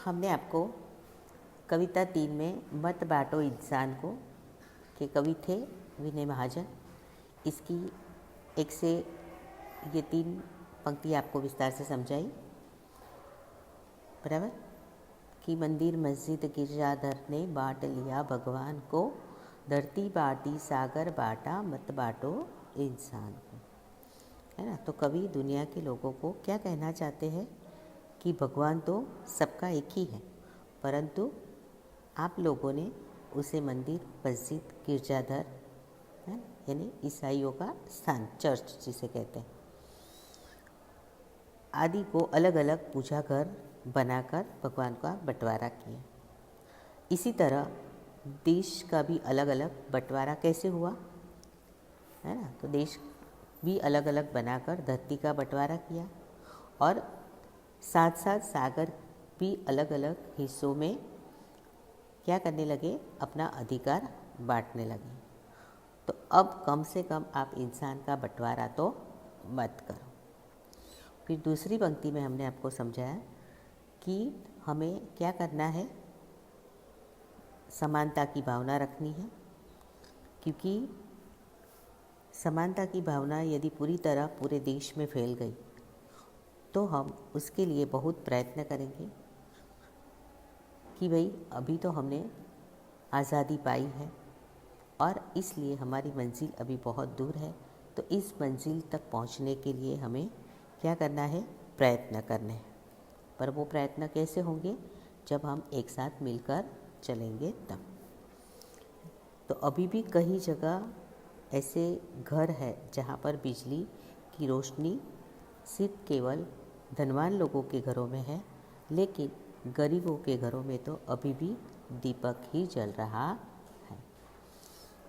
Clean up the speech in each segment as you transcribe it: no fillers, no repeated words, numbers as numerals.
हमने आपको कविता 3 में मत बांटो इंसान को के कवि थे विनय महाजन। इसकी एक से ये 3 पंक्ति आपको विस्तार से समझाई, बराबर। कि मंदिर मस्जिद गिरजाधर ने बांट लिया भगवान को, धरती बांटी सागर बांटा मत बांटो इंसान को, है ना। तो कवि दुनिया के लोगों को क्या कहना चाहते हैं कि भगवान तो सबका एक ही है, परंतु आप लोगों ने उसे मंदिर मस्जिद गिरजाधर, है यानी ईसाइयों का स्थान, चर्च जिसे कहते हैं, आदि को अलग अलग पूजा घर बनाकर भगवान का बंटवारा किया। इसी तरह देश का भी अलग अलग बंटवारा कैसे हुआ, है ना। तो देश भी अलग अलग बनाकर धरती का बंटवारा किया और साथ साथ सागर भी अलग अलग हिस्सों में क्या करने लगे, अपना अधिकार बांटने लगे। तो अब कम से कम आप इंसान का बंटवारा तो मत करो। फिर दूसरी पंक्ति में हमने आपको समझाया कि हमें क्या करना है, समानता की भावना रखनी है, क्योंकि समानता की भावना यदि पूरी तरह पूरे देश में फैल गई तो हम उसके लिए बहुत प्रयत्न करेंगे कि भाई अभी तो हमने आज़ादी पाई है और इसलिए हमारी मंजिल अभी बहुत दूर है, तो इस मंजिल तक पहुंचने के लिए हमें क्या करना है, प्रयत्न करने हैं। पर वो प्रयत्न कैसे होंगे, जब हम एक साथ मिलकर चलेंगे तब। तो अभी भी कई जगह ऐसे घर है जहाँ पर बिजली की रोशनी सिर्फ केवल धनवान लोगों के घरों में है, लेकिन गरीबों के घरों में तो अभी भी दीपक ही जल रहा है।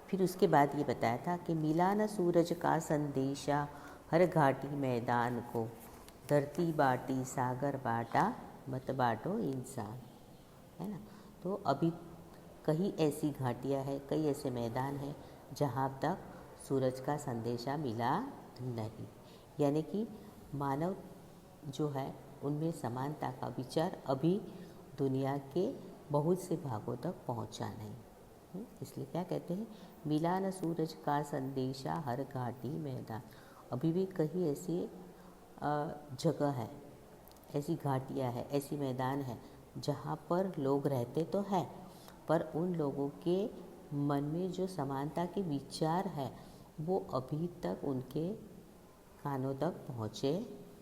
फिर उसके बाद ये बताया था कि मिला न सूरज का संदेशा हर घाटी मैदान को, धरती बाटी सागर बाटा मत बाटो इंसान, है ना। तो अभी कई ऐसी घाटियाँ हैं, कई ऐसे मैदान हैं जहाँ तक सूरज का संदेशा मिला नहीं, यानी कि मानव जो है उनमें समानता का विचार अभी दुनिया के बहुत से भागों तक पहुँचा नहीं। इसलिए क्या कहते हैं, मिला न सूरज का संदेशा हर घाटी मैदान। अभी भी कई ऐसी जगह है, ऐसी घाटियाँ है, ऐसी मैदान है जहाँ पर लोग रहते तो हैं, पर उन लोगों के मन में जो समानता के विचार है वो अभी तक उनके कानों तक पहुँचे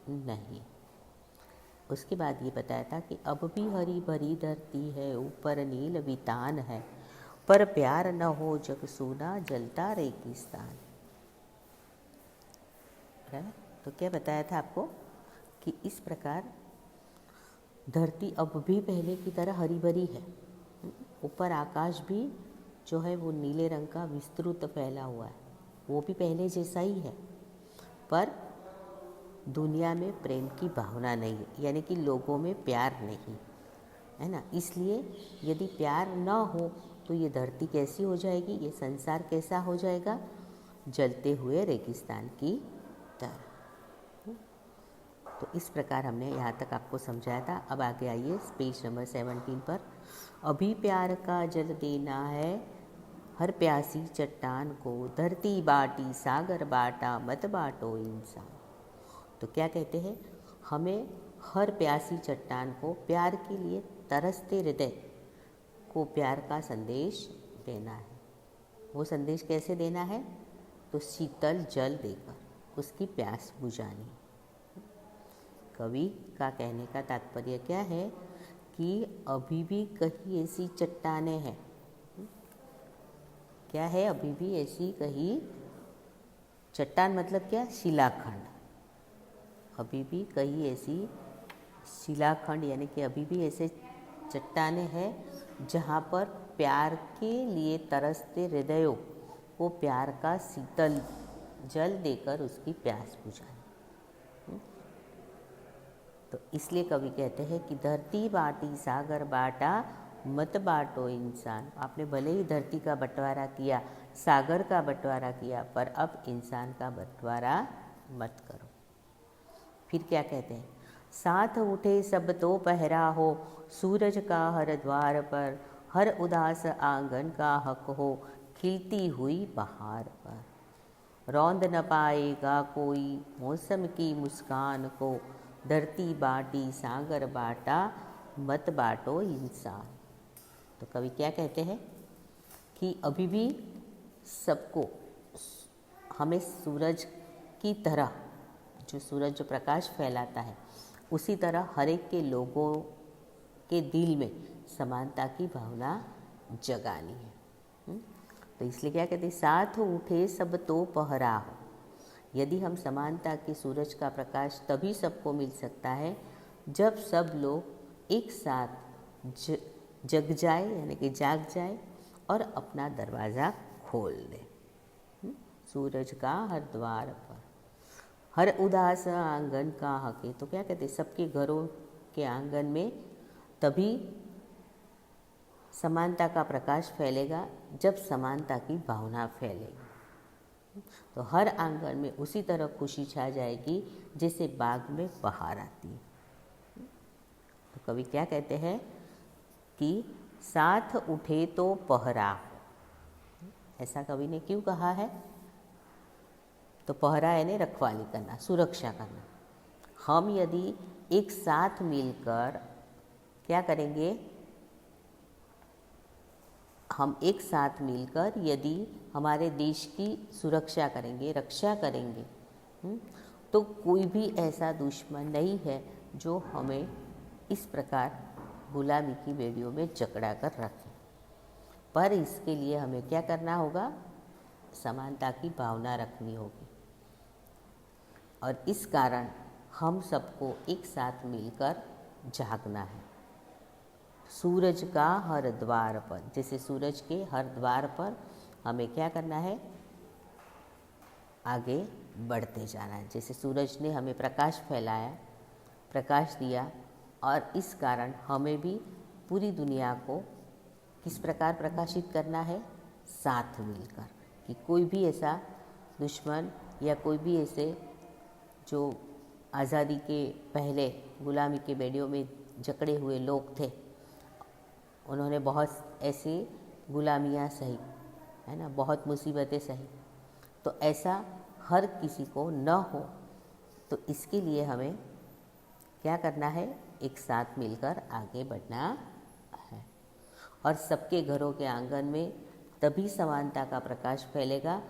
नहीं। उसके बाद ये बताया था कि अब भी हरी भरी धरती है, ऊपर नील वितान है, पर प्यार न हो जग सूना जलता रेगिस्तान। तो क्या बताया था आपको कि इस प्रकार धरती अब भी पहले की तरह हरी भरी है, ऊपर आकाश भी जो है वो नीले रंग का विस्तृत फैला हुआ है, वो भी पहले जैसा ही है, पर दुनिया में प्रेम की भावना नहीं है, यानी कि लोगों में प्यार नहीं है ना। इसलिए यदि प्यार न हो तो ये धरती कैसी हो जाएगी, ये संसार कैसा हो जाएगा, जलते हुए रेगिस्तान की तरह। तो इस प्रकार हमने यहाँ तक आपको समझाया था। अब आगे आइए पेज नंबर 17 पर। अभी प्यार का जल देना है हर प्यासी चट्टान को, धरती बाटी सागर बाटा मत बाटो इंसान। तो क्या कहते हैं, हमें हर प्यासी चट्टान को, प्यार के लिए तरसते हृदय को प्यार का संदेश देना है। वो संदेश कैसे देना है, तो शीतल जल देकर उसकी प्यास बुझानी। कवि का कहने का तात्पर्य क्या है कि अभी भी कहीं ऐसी चट्टानें हैं, क्या है, अभी भी ऐसी कहीं चट्टान मतलब क्या, शिलाखंड। अभी भी कई ऐसी शिलाखंड यानी कि अभी भी ऐसे चट्टानें हैं जहाँ पर प्यार के लिए तरसते हृदयों को प्यार का शीतल जल देकर उसकी प्यास बुझाए। तो इसलिए कवि कहते हैं कि धरती बाटी सागर बाटा मत बाटो इंसान। आपने भले ही धरती का बंटवारा किया, सागर का बंटवारा किया, पर अब इंसान का बंटवारा मत करो। फिर क्या कहते हैं, साथ उठे सब तो पहरा हो, सूरज का हर द्वार पर, हर उदास आंगन का हक हो, खिलती हुई बहार पर। रौंद न पाएगा कोई मौसम की मुस्कान को, धरती बाटी सागर बाटा, मत बाटो इंसान। तो कवि क्या कहते हैं कि अभी भी सबको, हमें सूरज की तरह, जो सूरज जो प्रकाश फैलाता है, उसी तरह हर एक के लोगों के दिल में समानता की भावना जगानी है। तो इसलिए क्या कहते हैं, साथ उठे सब तो पहरा हो। यदि हम समानता के सूरज का प्रकाश तभी सबको मिल सकता है जब सब लोग एक साथ जग जाए, यानी कि जाग जाए और अपना दरवाज़ा खोल दे। सूरज का हर द्वार पर, हर उदास आंगन का हक। तो क्या कहते हैं, सबके घरों के आंगन में तभी समानता का प्रकाश फैलेगा जब समानता की भावना फैलेगी। तो हर आंगन में उसी तरह खुशी छा जाएगी जैसे बाग में बहार आती है। तो कवि क्या कहते हैं कि साथ उठे तो पहरा हो। ऐसा कवि ने क्यों कहा है? तो पहरा यानी रखवाली करना, सुरक्षा करना। हम यदि एक साथ मिलकर क्या करेंगे, हम एक साथ मिलकर यदि हमारे देश की सुरक्षा करेंगे, रक्षा करेंगे, तो कोई भी ऐसा दुश्मन नहीं है जो हमें इस प्रकार गुलामी की बेड़ियों में जकड़ा कर रखे। पर इसके लिए हमें क्या करना होगा, समानता की भावना रखनी होगी। और इस कारण हम सबको एक साथ मिलकर जागना है। सूरज का हर द्वार पर, जैसे सूरज के हर द्वार पर हमें क्या करना है, आगे बढ़ते जाना है। जैसे सूरज ने हमें प्रकाश फैलाया, प्रकाश दिया, और इस कारण हमें भी पूरी दुनिया को किस प्रकार प्रकाशित करना है, साथ मिलकर। कि कोई भी ऐसा दुश्मन या कोई भी ऐसे जो आज़ादी के पहले गुलामी के बेड़ियों में जकड़े हुए लोग थे, उन्होंने बहुत ऐसी गुलामियाँ सही, है ना, बहुत मुसीबतें सही। तो ऐसा हर किसी को न हो, तो इसके लिए हमें क्या करना है, एक साथ मिलकर आगे बढ़ना है। और सबके घरों के आंगन में तभी समानता का प्रकाश फैलेगा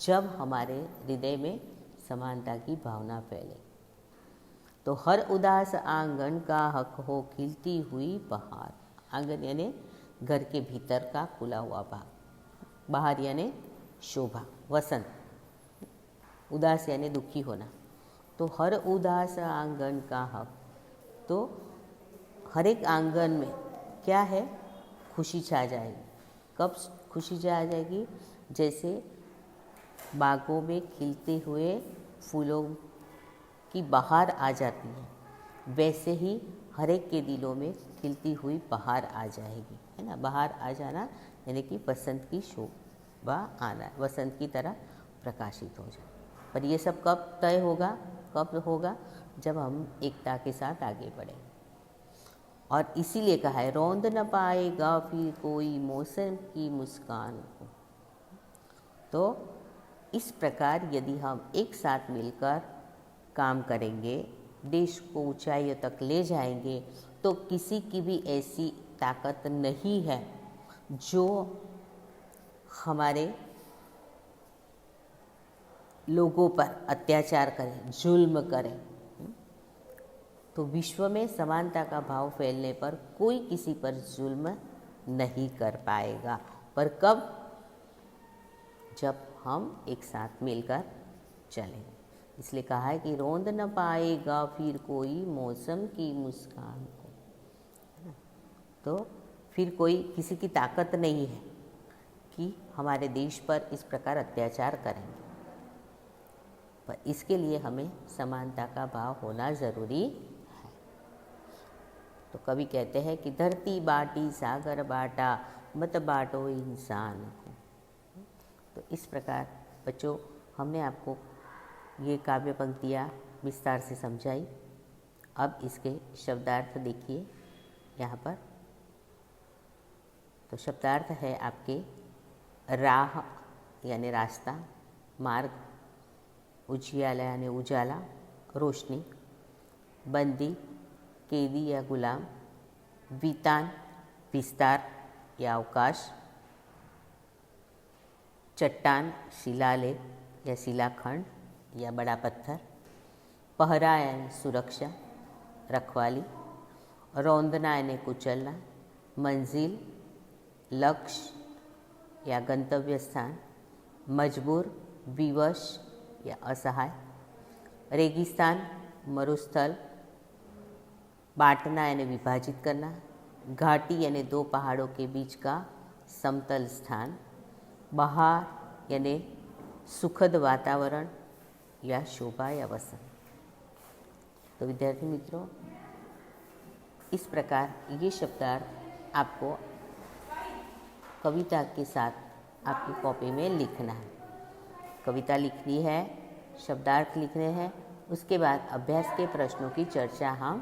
जब हमारे हृदय में समानता की भावना फैले। तो हर उदास आंगन का हक हो, खिलती हुई बहार। आंगन यानी घर के भीतर का खुला हुआ भाग, बाहर यानी शोभा, वसंत। उदास यानी दुखी होना। तो हर उदास आंगन का हक, तो हर एक आंगन में क्या है, खुशी छा जाएगी। कब खुशी छा जाएगी? जैसे बागों में खिलते हुए फूलों की बहार आ जाती है, वैसे ही हर एक के दिलों में खिलती हुई बहार आ जाएगी, है ना। बहार आ जाना यानी कि बसंत की शोभा आना, वसंत की तरह प्रकाशित हो जाए। पर ये सब कब तय होगा, कब होगा? जब हम एकता के साथ आगे बढ़ें। और इसीलिए कहा है, रौंद न पाएगा फिर कोई मौसम की मुस्कान को। तो इस प्रकार यदि हम एक साथ मिलकर काम करेंगे, देश को ऊंचाइयों तक ले जाएंगे, तो किसी की भी ऐसी ताकत नहीं है जो हमारे लोगों पर अत्याचार करे, जुल्म करे। तो विश्व में समानता का भाव फैलने पर कोई किसी पर जुल्म नहीं कर पाएगा। पर कब? जब हम एक साथ मिलकर चलें। इसलिए कहा है कि रौंद न पाएगा फिर कोई मौसम की मुस्कान को। तो फिर कोई, किसी की ताकत नहीं है कि हमारे देश पर इस प्रकार अत्याचार करेंगे। पर इसके लिए हमें समानता का भाव होना ज़रूरी है। तो कवि कहते हैं कि धरती बाटी सागर बाटा, मत बाटो इंसान को। तो इस प्रकार बच्चों, हमने आपको ये काव्य पंक्तियाँ विस्तार से समझाई। अब इसके शब्दार्थ देखिए यहाँ पर। तो शब्दार्थ है आपके राह यानी रास्ता, मार्ग, उजियाला यानी उजाला, रोशनी, बंदी, कैदी या गुलाम, वितान, विस्तार या अवकाश, चट्टान, शिलालेख या शिलाखंड या बड़ा पत्थर, पहरा यानी सुरक्षा, रखवाली, रौंदना यानी कुचलना, मंजिल, लक्ष्य या गंतव्य स्थान, मजबूर, विवश या असहाय, रेगिस्तान, मरुस्थल, बांटना यानी विभाजित करना, घाटी यानी दो पहाड़ों के बीच का समतल स्थान, बहार यानी सुखद वातावरण या शोभा या वसंत। तो विद्यार्थी मित्रों, इस प्रकार ये शब्दार्थ आपको कविता के साथ आपकी कॉपी में लिखना है। कविता लिखनी है, शब्दार्थ लिखने हैं, उसके बाद अभ्यास के प्रश्नों की चर्चा हम